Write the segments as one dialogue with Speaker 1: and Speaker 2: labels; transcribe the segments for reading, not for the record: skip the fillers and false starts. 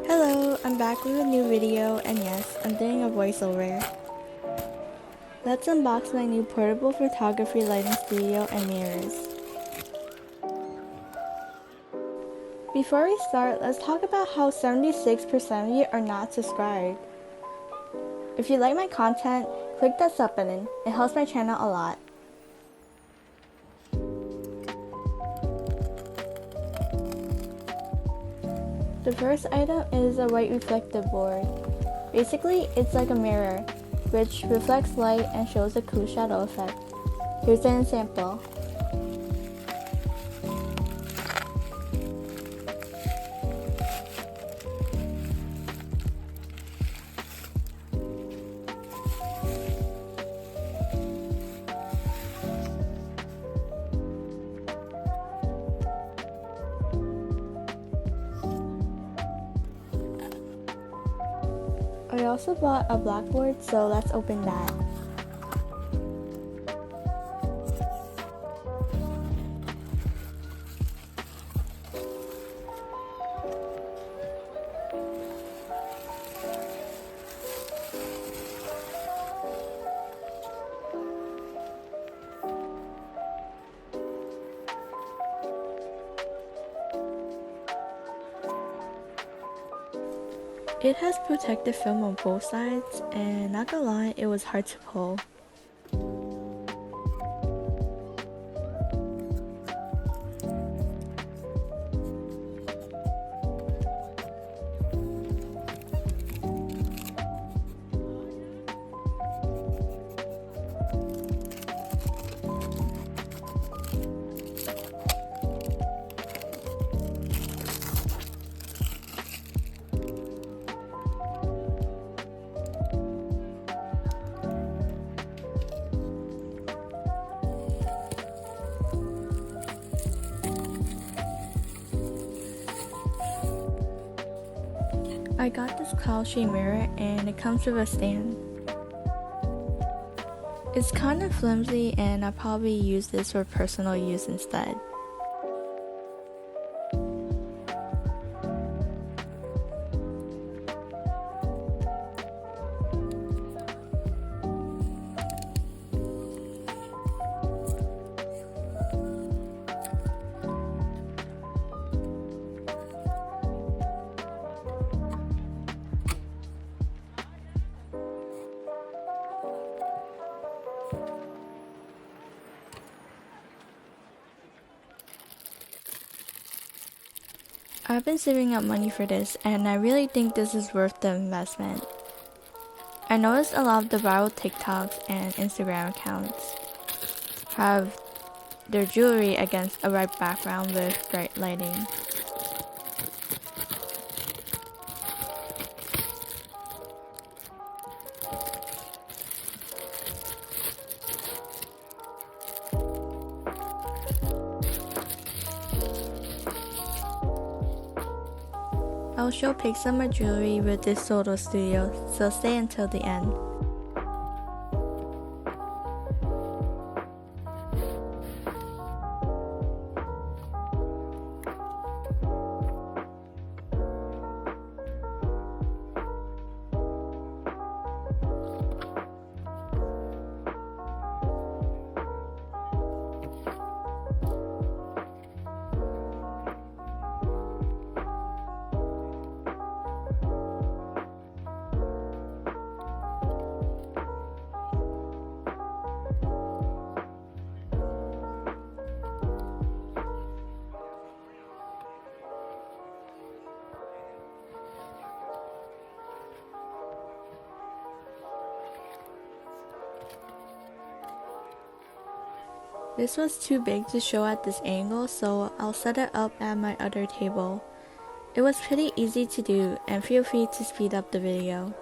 Speaker 1: Hello, I'm back with a new video, and yes, I'm doing a voiceover. Let's unbox my new portable photography lighting studio and mirrors. Before we start, let's talk about how 76% of you are not subscribed. If you like my content, click that sub button. It helps my channel a lot. The first item is a white reflective board. Basically, it's like a mirror, which reflects light and shows a cool shadow effect. Here's an example. I also bought a blackboard, so let's open that. It has protective film on both sides, and not gonna lie, it was hard to pull. I got this cloud shade mirror and it comes with a stand. It's kind of flimsy and I'll probably use this for personal use instead. I've been saving up money for this and I really think this is worth the investment. I noticed a lot of the viral TikToks and Instagram accounts have their jewelry against a white background with bright lighting. I'll show pics of my jewelry with this photo studio, so stay until the end. This was too big to show at this angle, so I'll set it up at my other table. It was pretty easy to do, and feel free to speed up the video.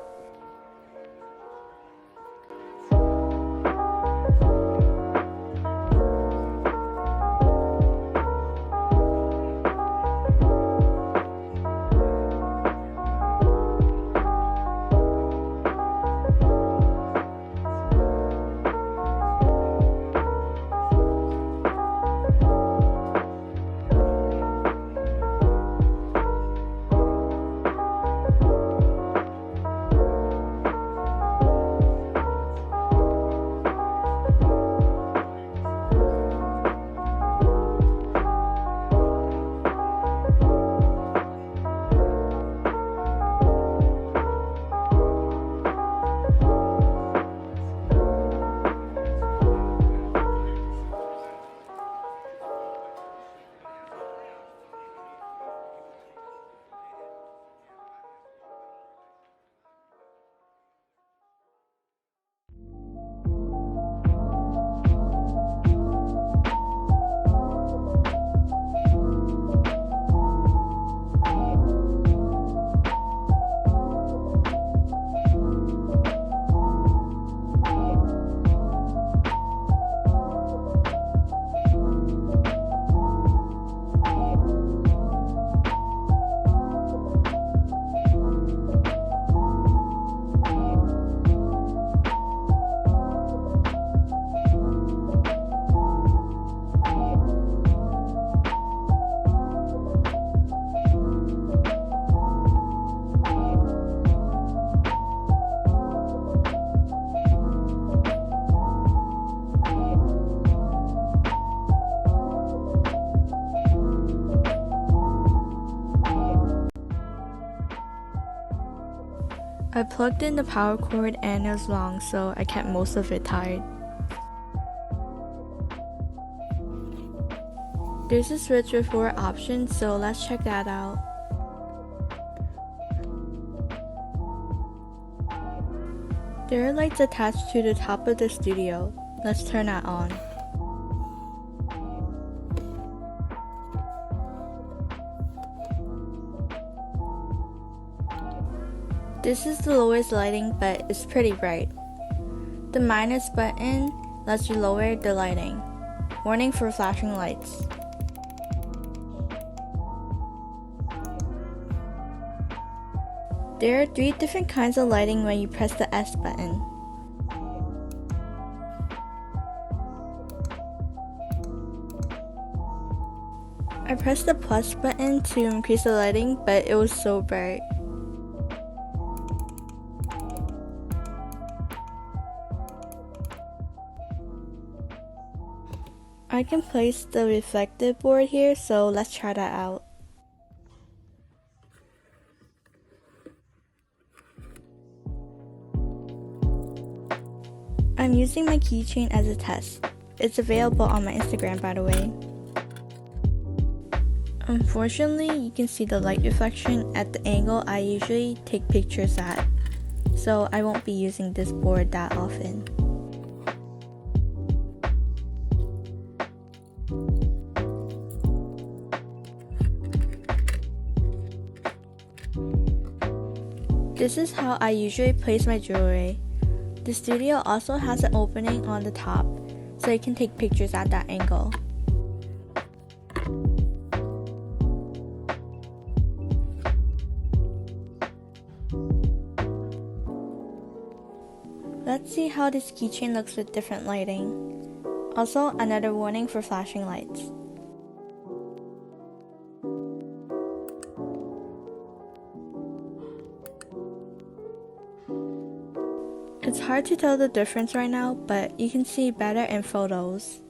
Speaker 1: I plugged in the power cord and it was long, so I kept most of it tied. There's a switch with 4 options, so let's check that out. There are lights attached to the top of the studio. Let's turn that on. This is the lowest lighting, but it's pretty bright. The minus button lets you lower the lighting. Warning for flashing lights. There are 3 different kinds of lighting when you press the S button. I pressed the plus button to increase the lighting, but it was so bright. I can place the reflective board here, so let's try that out. I'm using my keychain as a test. It's available on my Instagram, by the way. Unfortunately, you can see the light reflection at the angle I usually take pictures at, so I won't be using this board that often. This is how I usually place my jewelry. The studio also has an opening on the top, so you can take pictures at that angle. Let's see how this keychain looks with different lighting. Also, another warning for flashing lights. It's hard to tell the difference right now, but you can see better in photos.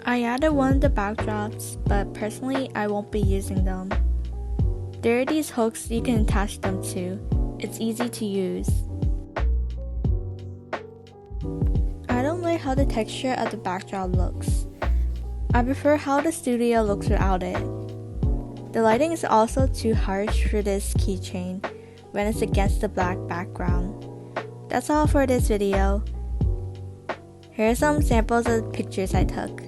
Speaker 1: I added one of the backdrops, but personally I won't be using them. There are these hooks you can attach them to. It's easy to use. I don't like how the texture of the backdrop looks. I prefer how the studio looks without it. The lighting is also too harsh for this keychain when it's against the black background. That's all for this video. Here are some samples of the pictures I took.